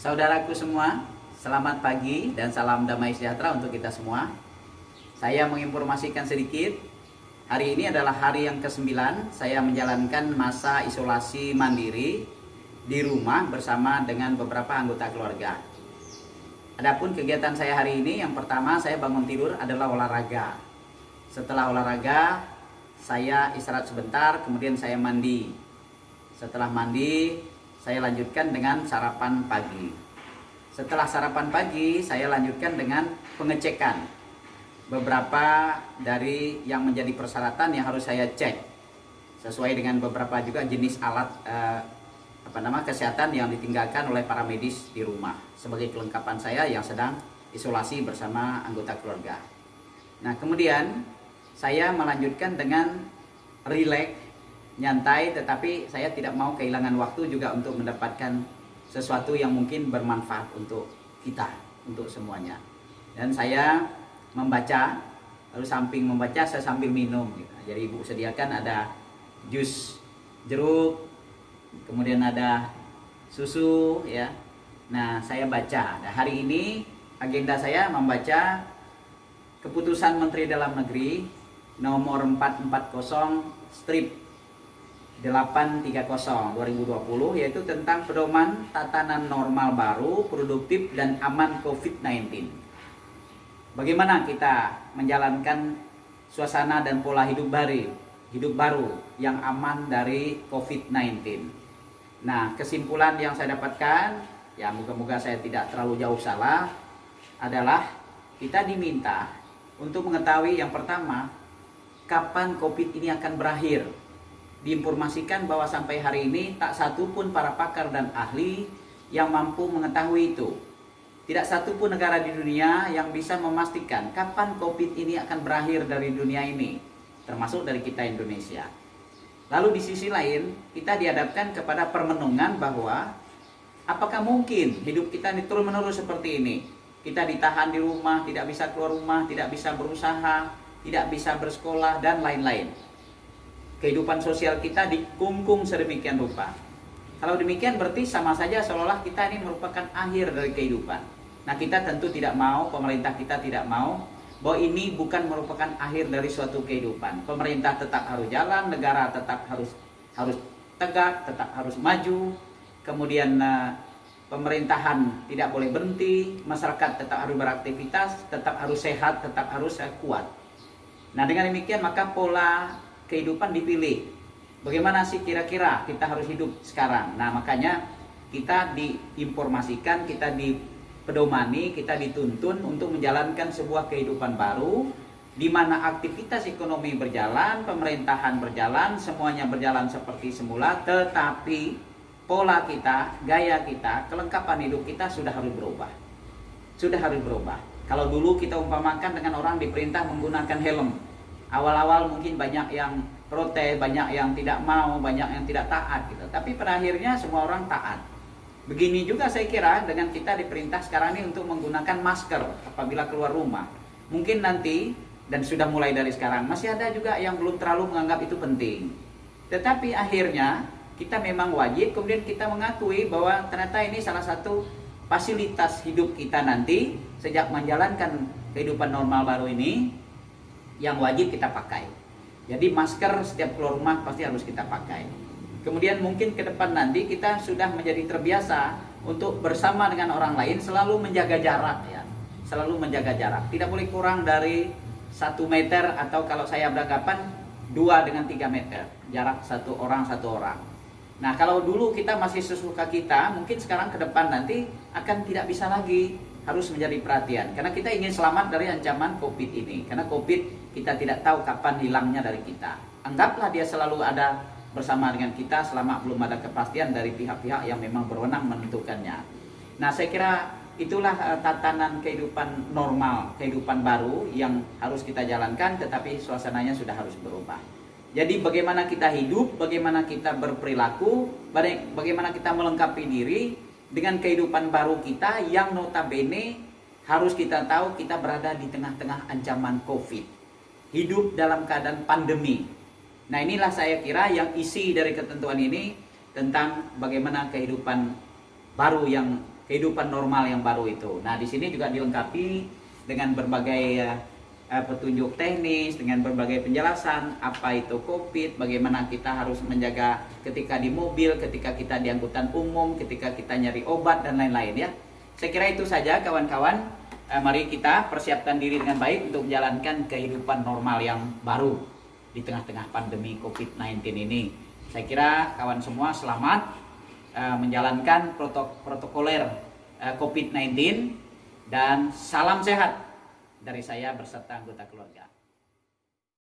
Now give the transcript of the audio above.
Saudaraku semua, selamat pagi dan salam damai sejahtera untuk kita semua. Saya menginformasikan sedikit, hari ini adalah hari yang ke-9 saya menjalankan masa isolasi mandiri di rumah bersama dengan beberapa anggota keluarga. Adapun kegiatan saya hari ini, yang pertama saya bangun tidur adalah olahraga. Setelah olahraga, saya istirahat sebentar, kemudian saya mandi. Setelah mandi, saya lanjutkan dengan sarapan pagi. Setelah sarapan pagi, saya lanjutkan dengan pengecekan beberapa dari yang menjadi persyaratan yang harus saya cek sesuai dengan beberapa juga jenis alat kesehatan yang ditinggalkan oleh para medis di rumah sebagai kelengkapan saya yang sedang isolasi bersama anggota keluarga. Nah, kemudian saya melanjutkan dengan rileks, nyantai, tetapi saya tidak mau kehilangan waktu juga untuk mendapatkan sesuatu yang mungkin bermanfaat untuk kita, untuk semuanya. Dan saya membaca, lalu samping membaca saya sambil minum gitu. Jadi ibu sediakan ada jus jeruk, kemudian ada susu ya. Nah, saya baca. Nah, hari ini agenda saya membaca keputusan Menteri Dalam Negeri nomor 440 strip 830/2020, yaitu tentang pedoman tatanan normal baru, produktif dan aman COVID-19. Bagaimana kita menjalankan suasana dan pola hidup baru yang aman dari COVID-19. Nah, kesimpulan yang saya dapatkan, ya moga-moga saya tidak terlalu jauh salah, adalah kita diminta untuk mengetahui yang pertama, kapan COVID ini akan berakhir. Diinformasikan bahwa sampai hari ini tak satu pun para pakar dan ahli yang mampu mengetahui itu. Tidak satu pun negara di dunia yang bisa memastikan kapan COVID ini akan berakhir dari dunia ini, termasuk dari kita Indonesia. Lalu di sisi lain, kita dihadapkan kepada permenungan bahwa apakah mungkin hidup kita ini terus-menerus seperti ini? Kita ditahan di rumah, tidak bisa keluar rumah, tidak bisa berusaha, tidak bisa bersekolah, dan lain-lain. Kehidupan sosial kita dikungkung sedemikian rupa. Kalau demikian berarti sama saja seolah-olah kita ini merupakan akhir dari kehidupan. Nah, kita tentu tidak mau, pemerintah kita tidak mau bahwa ini bukan merupakan akhir dari suatu kehidupan. Pemerintah tetap harus jalan, negara tetap harus tegak, tetap harus maju. Kemudian pemerintahan tidak boleh berhenti, masyarakat tetap harus beraktivitas, tetap harus sehat, tetap harus kuat. Nah, dengan demikian maka pola kehidupan dipilih. Bagaimana sih kira-kira kita harus hidup sekarang? Nah, makanya kita diinformasikan, kita dipedomani, kita dituntun untuk menjalankan sebuah kehidupan baru di mana aktivitas ekonomi berjalan, pemerintahan berjalan, semuanya berjalan seperti semula, tetapi pola kita, gaya kita, kelengkapan hidup kita sudah harus berubah. Sudah harus berubah. Kalau dulu kita umpamakan dengan orang diperintah menggunakan helm, awal-awal mungkin banyak yang protes, banyak yang tidak mau, banyak yang tidak taat gitu. Tapi pada akhirnya semua orang taat. Begini juga saya kira dengan kita diperintah sekarang ini untuk menggunakan masker apabila keluar rumah. Mungkin nanti, dan sudah mulai dari sekarang, masih ada juga yang belum terlalu menganggap itu penting. Tetapi akhirnya kita memang wajib, kemudian kita mengakui bahwa ternyata ini salah satu fasilitas hidup kita nanti sejak menjalankan kehidupan normal baru ini yang wajib kita pakai. Jadi masker setiap keluar rumah pasti harus kita pakai. Kemudian mungkin ke depan nanti kita sudah menjadi terbiasa untuk bersama dengan orang lain selalu menjaga jarak ya. Selalu menjaga jarak. Tidak boleh kurang dari 1 meter atau kalau saya beranggapan 2 dengan 3 meter. Jarak satu orang. Nah, kalau dulu kita masih sesuka kita, mungkin sekarang ke depan nanti akan tidak bisa lagi, harus menjadi perhatian. Karena kita ingin selamat dari ancaman COVID ini. Karena COVID kita tidak tahu kapan hilangnya dari kita. Anggaplah dia selalu ada bersama dengan kita selama belum ada kepastian dari pihak-pihak yang memang berwenang menentukannya. Nah, saya kira itulah tatanan kehidupan normal, kehidupan baru yang harus kita jalankan, tetapi suasananya sudah harus berubah. Jadi bagaimana kita hidup, bagaimana kita berperilaku, bagaimana kita melengkapi diri dengan kehidupan baru kita yang notabene harus kita tahu kita berada di tengah-tengah ancaman COVID. Hidup dalam keadaan pandemi. Nah, inilah saya kira yang isi dari ketentuan ini tentang bagaimana kehidupan baru yang kehidupan normal yang baru itu. Nah, di sini juga dilengkapi dengan berbagai petunjuk teknis, dengan berbagai penjelasan apa itu COVID, bagaimana kita harus menjaga ketika di mobil, ketika kita di angkutan umum, ketika kita nyari obat dan lain-lain ya. Saya kira itu saja kawan-kawan. Mari kita persiapkan diri dengan baik untuk menjalankan kehidupan normal yang baru di tengah-tengah pandemi COVID-19 ini. Saya kira kawan semua selamat menjalankan protokoler COVID-19 dan salam sehat dari saya berserta anggota keluarga.